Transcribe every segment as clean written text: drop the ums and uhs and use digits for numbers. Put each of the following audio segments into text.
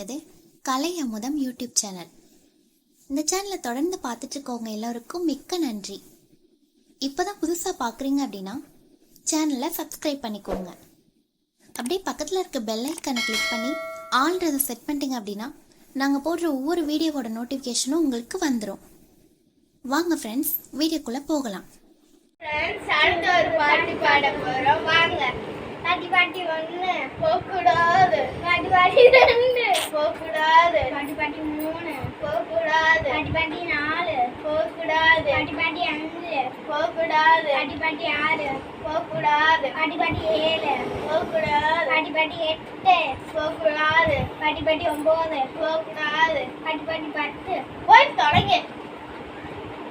இருக்கிறது கலை அமுதம் YouTube channel. இந்த சேனலை தொடர்ந்து பார்த்துட்டு இருக்கவங்க எல்லாருக்கும் மிக்க நன்றி. இப்போதான் புதுசாக பார்க்குறீங்க அப்படின்னா சேனலை சப்ஸ்கிரைப் பண்ணிக்கோங்க. அப்படியே பக்கத்தில் இருக்க பெல் ஐக்கானை கிளிக் பண்ணி ஆல்ரெடி செட் பண்ணிட்டீங்க அப்படின்னா நாங்கள் போடுற ஒவ்வொரு வீடியோவோட நோட்டிஃபிகேஷனும் உங்களுக்கு வந்துடும். வாங்க ஃப்ரெண்ட்ஸ், வீடியோக்குள்ளே போகலாம். அடுத்த ஒரு பாட்டு பாட போறோம். வாங்க. பாட்டி பாட்டி 1 போகக்கூடாது, பாட்டி பாட்டி 2 போகக்கூடாது, பாட்டி பாட்டி 3 போகக்கூடாது, பாட்டி பாட்டி 4 போகக்கூடாது, பாட்டி பாட்டி 5 போகக்கூடாது, பாட்டி பாட்டி 6 போகக்கூடாது, பாட்டி பாட்டி 7 போகக்கூடாது, பாட்டி பாட்டி 8 போகக்கூடாது, பாட்டி பாட்டி 9 போகக்கூடாது, பாட்டி பாட்டி 10 போய் தொடங்க.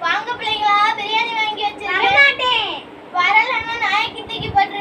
வாங்க பிள்ளைங்களா, பிரியாணி வாங்கி வச்சிருக்கேன். வரலன்னா நாய்க்கு தூக்கி போட்டு